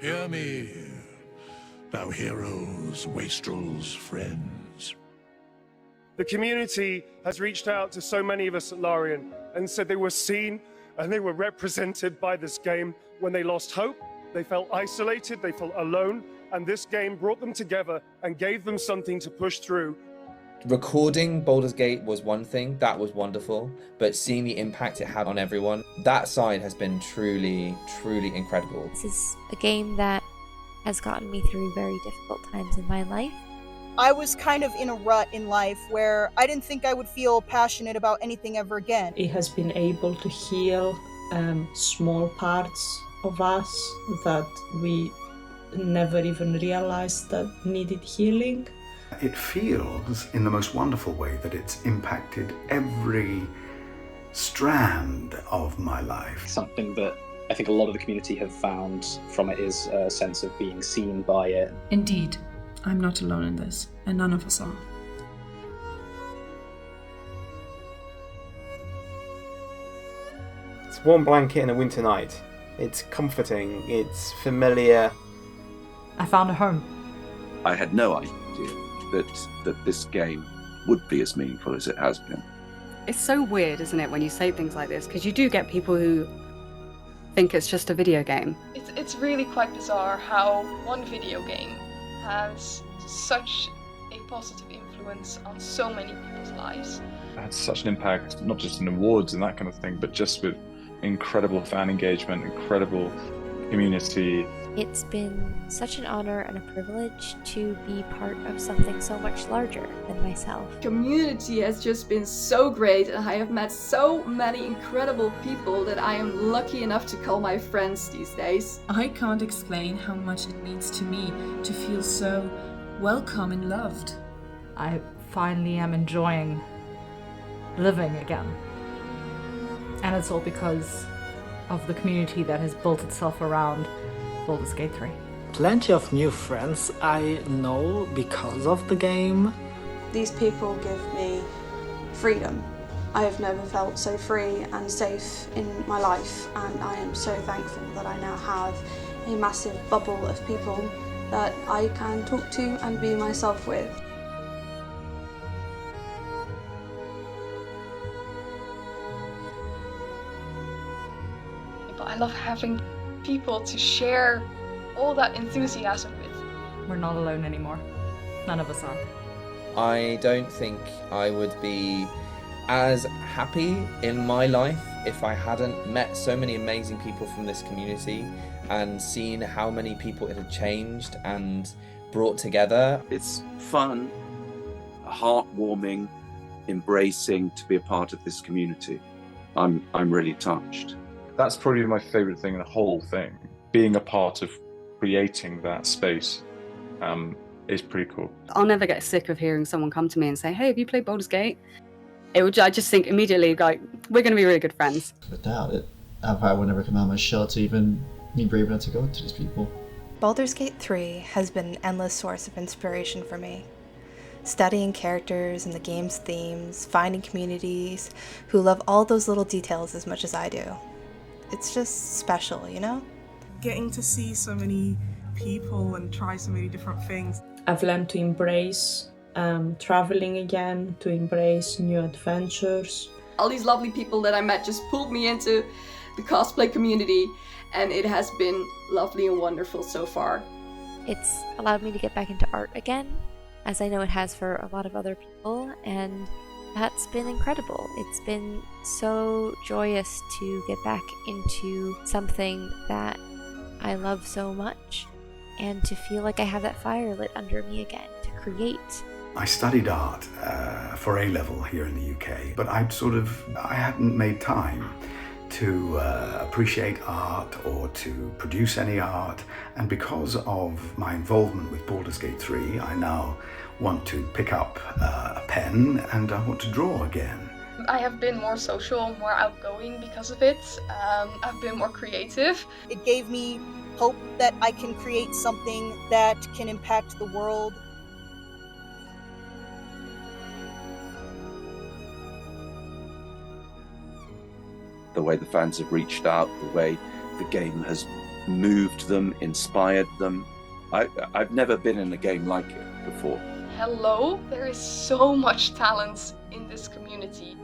Hear me, thou heroes, wastrels, friends. The community has reached out to so many of us at Larian and said they were seen and they were represented by this game. When they lost hope, they felt isolated, they felt alone, and this game brought them together and gave them something to push through. Recording Baldur's Gate was one thing, that was wonderful, but seeing the impact it had on everyone, that side has been truly, truly incredible. This is a game that has gotten me through very difficult times in my life. I was kind of in a rut in life where I didn't think I would feel passionate about anything ever again. It has been able to heal small parts of us that we never even realized that needed healing. It feels in the most wonderful way that it's impacted every strand of my life. Something that I think a lot of the community have found from it is a sense of being seen by it. Indeed, I'm not alone in this, and none of us are. It's a warm blanket in a winter night. It's comforting, it's familiar. I found a home. I had no idea that this game would be as meaningful as it has been. It's so weird, isn't it, when you say things like this, because you do get people who think it's just a video game. It's really quite bizarre how one video game has such a positive influence on so many people's lives. It had such an impact, not just in awards and that kind of thing, but just with incredible fan engagement, incredible community. It's been such an honor and a privilege to be part of something so much larger than myself. Community has just been so great, and I have met so many incredible people that I am lucky enough to call my friends these days. I can't explain how much it means to me to feel so welcome and loved. I finally am enjoying living again. And it's all because of the community that has built itself around Baldur's Gate 3. Plenty of new friends I know because of the game. These people give me freedom. I have never felt so free and safe in my life, and I am so thankful that I now have a massive bubble of people that I can talk to and be myself with. But I love having people to share all that enthusiasm with. We're not alone anymore. None of us are. I don't think I would be as happy in my life if I hadn't met so many amazing people from this community and seen how many people it had changed and brought together. It's fun, heartwarming, embracing to be a part of this community. I'm really touched. That's probably my favourite thing in the whole thing. Being a part of creating that space is pretty cool. I'll never get sick of hearing someone come to me and say, hey, have you played Baldur's Gate? I just think immediately, like, we're going to be really good friends. Without it, I would never come out of my shell to even be brave enough to go to these people. Baldur's Gate 3 has been an endless source of inspiration for me. Studying characters and the game's themes, finding communities who love all those little details as much as I do. It's just special, you know? Getting to see so many people and try so many different things. I've learned to embrace traveling again, to embrace new adventures. All these lovely people that I met just pulled me into the cosplay community, and it has been lovely and wonderful so far. It's allowed me to get back into art again, as I know it has for a lot of other people, and that's been incredible. It's been so joyous to get back into something that I love so much and to feel like I have that fire lit under me again to create. I studied art for A-level here in the UK, but I hadn't made time to appreciate art or to produce any art, and because of my involvement with Baldur's Gate 3, I now want to pick up a pen and I want to draw again. I have been more social, more outgoing because of it. I've been more creative. It gave me hope that I can create something that can impact the world. The way the fans have reached out, the way the game has moved them, inspired them. I've never been in a game like it before. Hello, there is so much talent in this community.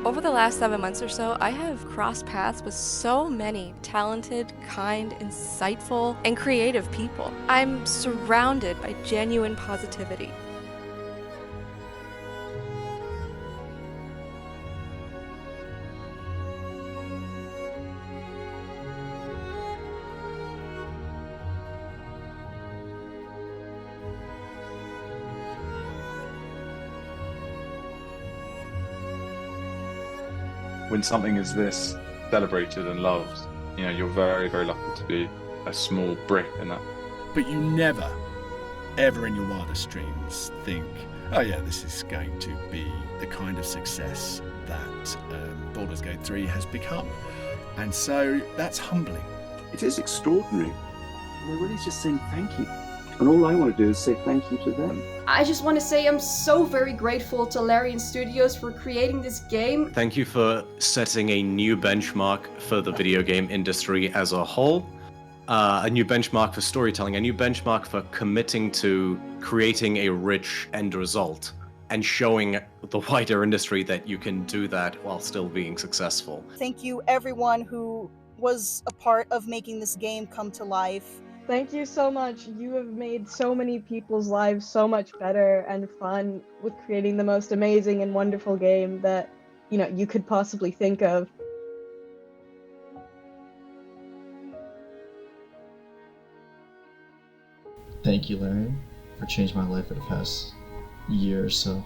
Over the last 7 months or so, I have crossed paths with so many talented, kind, insightful, and creative people. I'm surrounded by genuine positivity. When something is this celebrated and loved, you know, you're very, very lucky to be a small brick in that. But you never, ever in your wildest dreams think, oh yeah, this is going to be the kind of success that Baldur's Gate 3 has become. And so that's humbling. It is extraordinary. They're really just saying thank you. And all I want to do is say thank you to them. I just want to say I'm so very grateful to Larian Studios for creating this game. Thank you for setting a new benchmark for the video game industry as a whole, a new benchmark for storytelling, a new benchmark for committing to creating a rich end result and showing the wider industry that you can do that while still being successful. Thank you everyone who was a part of making this game come to life. Thank you so much. You have made so many people's lives so much better and fun with creating the most amazing and wonderful game that, you know, you could possibly think of. Thank you, Larian, for changing my life for the past year or so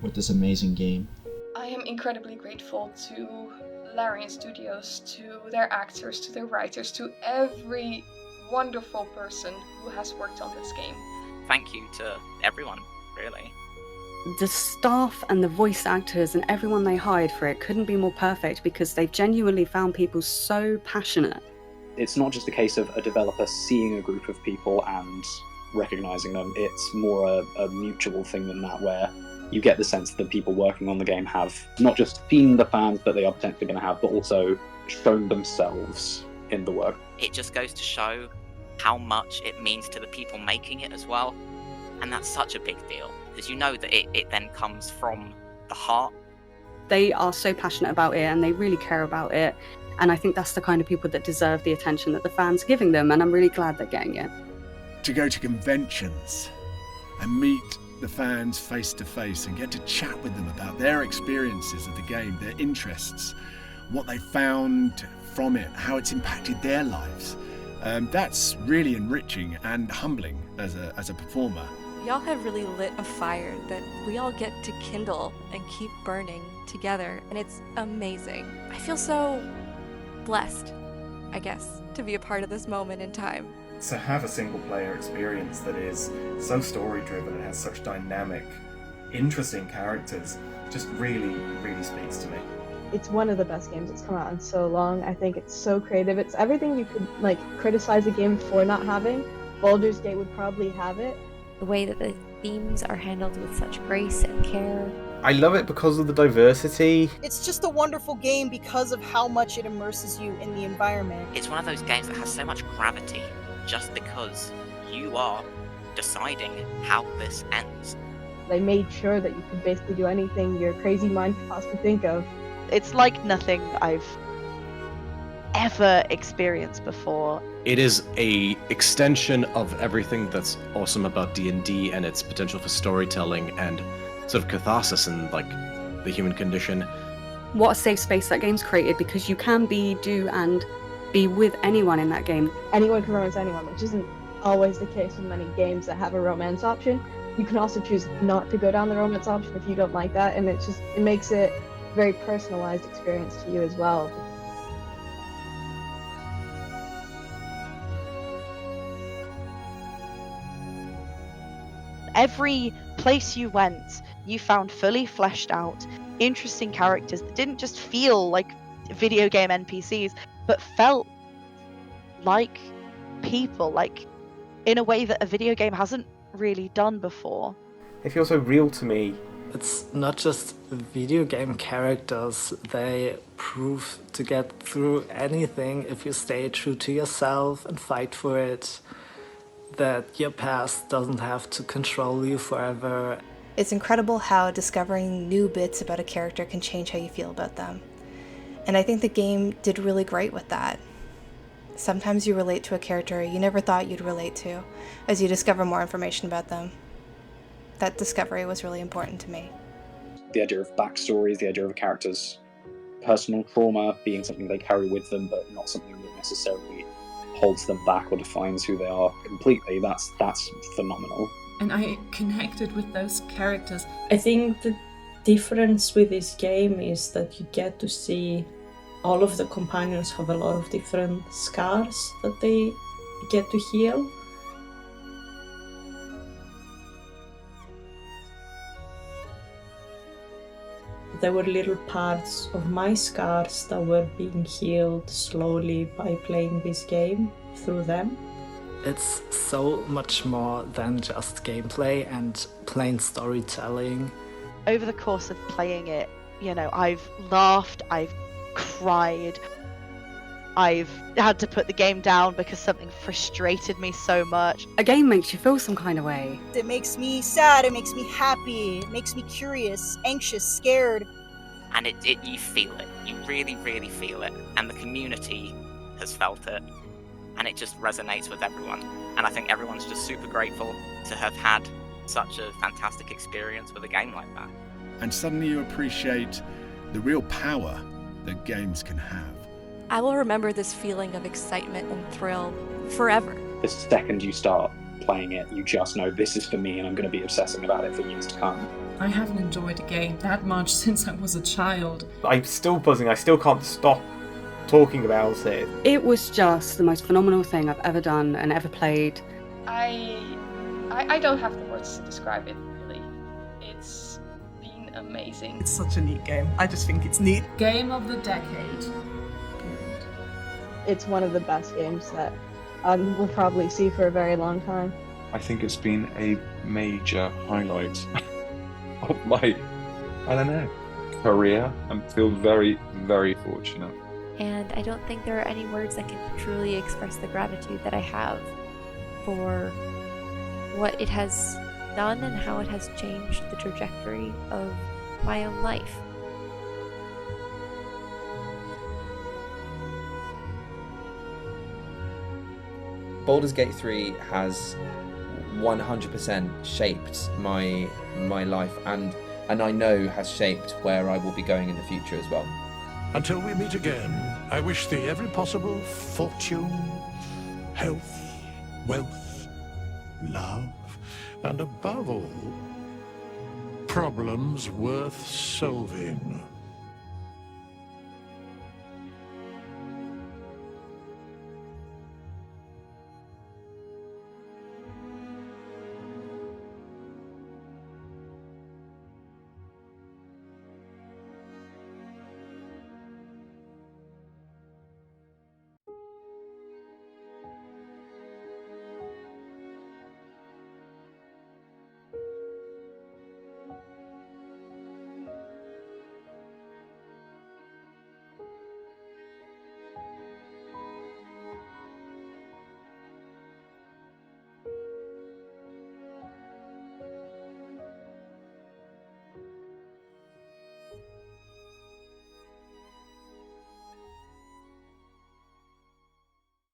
with this amazing game. I am incredibly grateful to Larian Studios, to their actors, to their writers, to every wonderful person who has worked on this game. Thank you to everyone, really. The staff and the voice actors and everyone they hired for it couldn't be more perfect because they've genuinely found people so passionate. It's not just a case of a developer seeing a group of people and recognizing them. It's more a mutual thing than that, where you get the sense that people working on the game have not just seen the fans that they are potentially going to have, but also shown themselves in the work. It just goes to show how much it means to the people making it as well. And that's such a big deal, because you know that it then comes from the heart. They are so passionate about it and they really care about it. And I think that's the kind of people that deserve the attention that the fans are giving them, and I'm really glad they're getting it. To go to conventions and meet the fans face to face and get to chat with them about their experiences of the game, their interests, what they found from it, how it's impacted their lives. That's really enriching and humbling as a performer. Y'all have really lit a fire that we all get to kindle and keep burning together, and it's amazing. I feel so blessed, I guess, to be a part of this moment in time. To have a single player experience that is so story driven and has such dynamic, interesting characters just really, really speaks to me. It's one of the best games that's come out in so long. I think it's so creative. It's everything you could criticize a game for not having. Baldur's Gate would probably have it. The way that the themes are handled with such grace and care. I love it because of the diversity. It's just a wonderful game because of how much it immerses you in the environment. It's one of those games that has so much gravity just because you are deciding how this ends. They made sure that you could basically do anything your crazy mind could possibly think of. It's like nothing I've ever experienced before. It is a extension of everything that's awesome about D&D and its potential for storytelling and sort of catharsis and the human condition. What a safe space that game's created, because you can do and be with anyone in that game. Anyone can romance anyone, which isn't always the case with many games that have a romance option. You can also choose not to go down the romance option if you don't like that, and it makes it a very personalized experience to you as well. every place you went, you found fully fleshed out, interesting characters that didn't just feel like video game NPCs, but felt like people, like in a way that a video game hasn't really done before. It feels so real to me. It's not just video game characters, they prove to get through anything if you stay true to yourself and fight for it, that your past doesn't have to control you forever. It's incredible how discovering new bits about a character can change how you feel about them. And I think the game did really great with that. Sometimes you relate to a character you never thought you'd relate to, as you discover more information about them. That discovery was really important to me. The idea of backstories, the idea of a character's personal trauma being something they carry with them, but not something that necessarily holds them back or defines who they are completely, that's phenomenal. And I connected with those characters. I think the difference with this game is that you get to see all of the companions have a lot of different scars that they get to heal. There were little parts of my scars that were being healed slowly by playing this game through them. It's so much more than just gameplay and plain storytelling. Over the course of playing it, you know, I've laughed, I've cried, I've had to put the game down because something frustrated me so much. A game makes you feel some kind of way. It makes me sad, it makes me happy, it makes me curious, anxious, scared. And you feel it. You really, really feel it. And the community has felt it. And it just resonates with everyone. And I think everyone's just super grateful to have had such a fantastic experience with a game like that. And suddenly you appreciate the real power that games can have. I will remember this feeling of excitement and thrill forever. The second you start playing it, you just know this is for me and I'm going to be obsessing about it for years to come. I haven't enjoyed a game that much since I was a child. I'm still buzzing, I still can't stop talking about it. It was just the most phenomenal thing I've ever done and ever played. I don't have the words to describe it, really. It's been amazing. It's such a neat game. I just think it's neat. Game of the decade. It's one of the best games that we'll probably see for a very long time. I think it's been a major highlight of my, I don't know, career, and feel very, very fortunate. And I don't think there are any words that can truly express the gratitude that I have for what it has done and how it has changed the trajectory of my own life. Baldur's Gate 3 has 100% shaped my life, and I know has shaped where I will be going in the future as well. Until we meet again, I wish thee every possible fortune, health, wealth, love, and above all, problems worth solving.